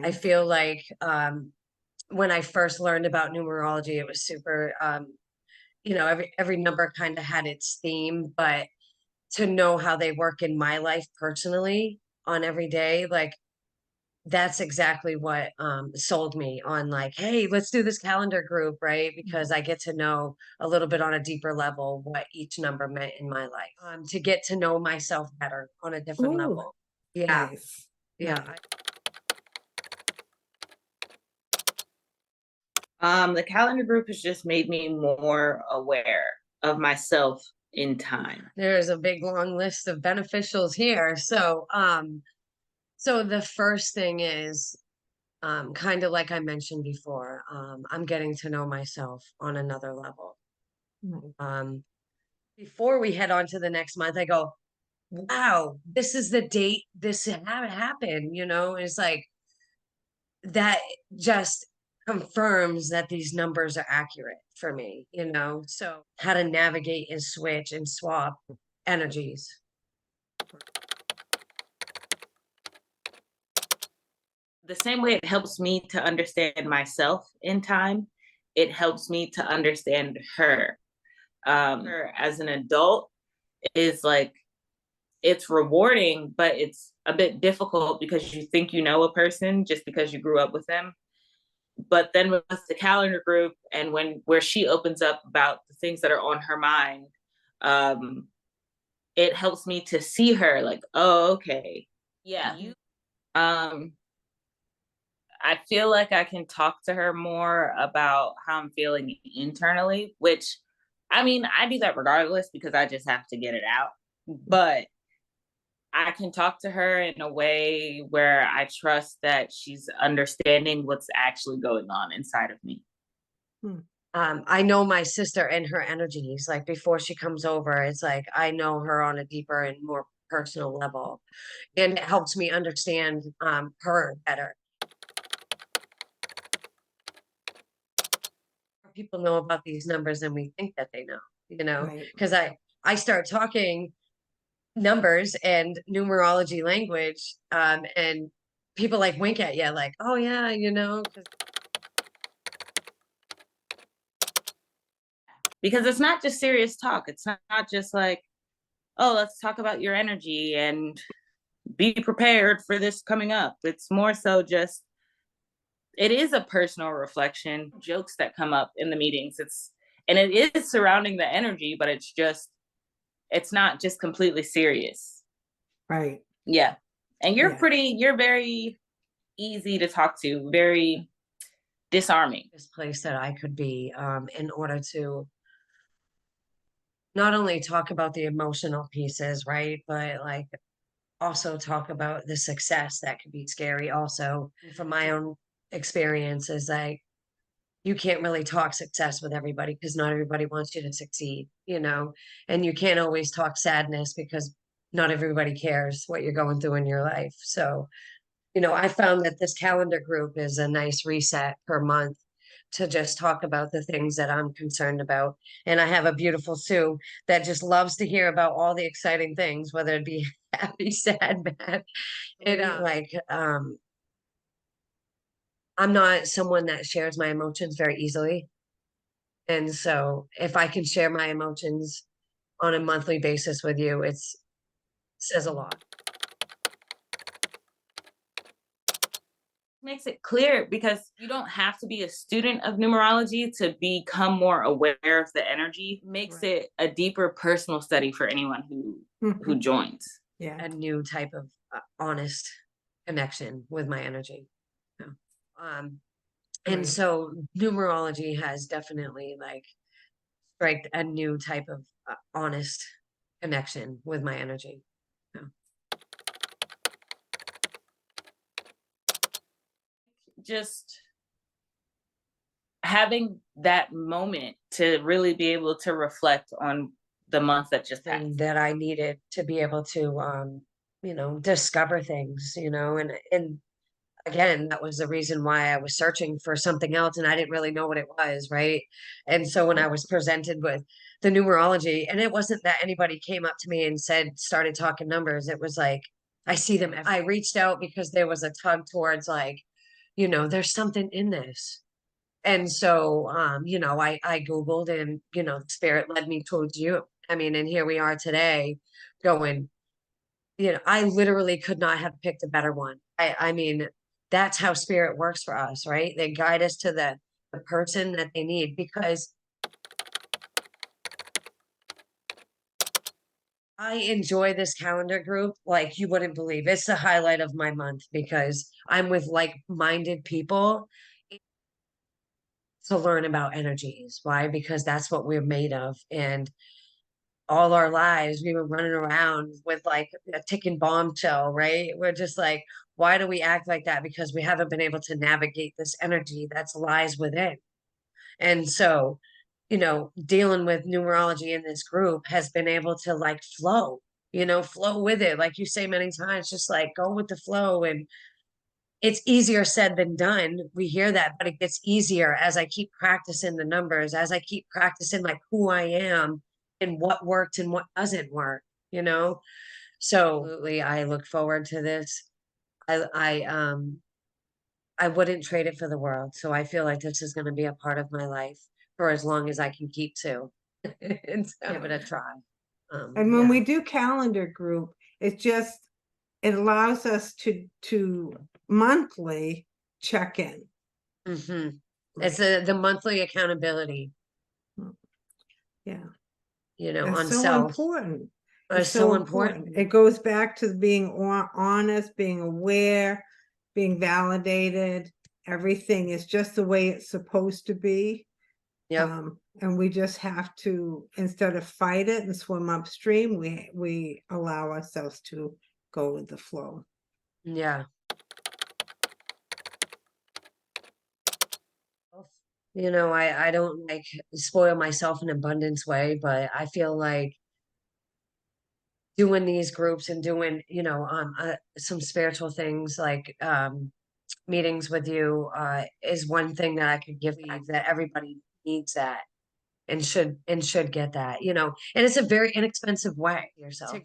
I Okay. feel like when I first learned about numerology, it was super, every number kind of had its theme, but to know how they work in my life personally on every day, like that's exactly what sold me on like, hey, let's do this calendar group, right? Because I get to know a little bit on a deeper level what each number meant in my life, to get to know myself better on a different Ooh, level. Yeah, nice. yeah. Nice. The calendar group has just made me more aware of myself in time. There's a big long list of beneficials here. So the first thing is kind of like I mentioned before, I'm getting to know myself on another level. Mm. Um, Before we head on to the next month, I go, wow, this is the date this happened, it's like that just confirms that these numbers are accurate for me, so how to navigate and switch and swap energies. The same way it helps me to understand myself in time, it helps me to understand her. Her as an adult is like, it's rewarding, but it's a bit difficult because you think you know a person just because you grew up with them. But then with the calendar group and where she opens up about the things that are on her mind, um, it helps me to see her like, oh, okay. Yeah. Um, I feel like I can talk to her more about how I'm feeling internally, which I mean, I do that regardless because I just have to get it out. But I can talk to her in a way where I trust that she's understanding what's actually going on inside of me. Hmm. I know my sister and her energies. Like before she comes over, it's like I know her on a deeper and more personal level, and it helps me understand her better. People know about these numbers than we think that they know, Right. because I start talking numbers and numerology language, and people like wink at you, like, oh yeah, 'cause Because it's not just serious talk. It's not just like, oh, let's talk about your energy and be prepared for this coming up. It's more so just, it is a personal reflection, jokes that come up in the meetings. And it is surrounding the energy, but it's not just completely serious. Right. Yeah. And Yeah. you're very easy to talk to, very disarming. this place that I could be, in order to not only talk about the emotional pieces, right, but like also talk about the success that could be scary also. From my own experiences, like you can't really talk success with everybody because not everybody wants you to succeed, and you can't always talk sadness because not everybody cares what you're going through in your life. So, I found that this calendar group is a nice reset per month to just talk about the things that I'm concerned about. And I have a beautiful Sue that just loves to hear about all the exciting things, whether it be happy, sad, bad. And I'm not someone that shares my emotions very easily. And so if I can share my emotions on a monthly basis with you, it's says a lot. Makes it clear because you don't have to be a student of numerology to become more aware of the energy. Makes Right. it a deeper personal study for anyone who Mhm. joins. Yeah. A new type of honest connection with my energy. Yeah. Um, and Right. so numerology has definitely like strike a new type of honest connection with my energy. Yeah. Just having that moment to really be able to reflect on the month that just Thing passed. that I needed to be able to, discover things, and again, that was the reason why I was searching for something else and I didn't really know what it was, right? And so when I was presented with the numerology, and it wasn't that anybody came up to me and started talking numbers, it was like, I see them. I reached out because there was a tug towards like, there's something in this. And so, I Googled and, spirit led me towards you. I mean, and here we are today going, I literally could not have picked a better one. I mean, that's how spirit works for us, right? They guide us to the person that they need, because I enjoy this calendar group like you wouldn't believe. It's the highlight of my month because I'm with like-minded people to learn about energies. Why? Because that's what we're made of. And all our lives we were running around with like a ticking bombshell, right? We're just like, why do we act like that? Because we haven't been able to navigate this energy that's lies within. And so, dealing with numerology in this group has been able to like flow, flow with it. Like you say many times, just like go with the flow. And it's easier said than done. We hear that, but it gets easier as I keep practicing the numbers, as I keep practicing like who I am and what worked and what doesn't work, you know? So absolutely, I look forward to this. I wouldn't trade it for the world. So I feel like this is going to be a part of my life for as long as I can keep to. And so give it a try. And when Yeah. we do calendar group, it allows us to monthly check in. Mm-hmm. It's the monthly accountability, Yeah, on it's so self. important. It's so important. It goes back to being honest, being aware, being validated. Everything is just the way it's supposed to be. Yep. And we just have to, instead of fight it and swim upstream, we allow ourselves to go with the flow. Yeah. I don't like spoil myself in abundance way, but I feel like doing these groups and doing, some spiritual things like meetings with you is one thing that I could give you, that everybody needs that and should get that, and it's a very inexpensive way yourself.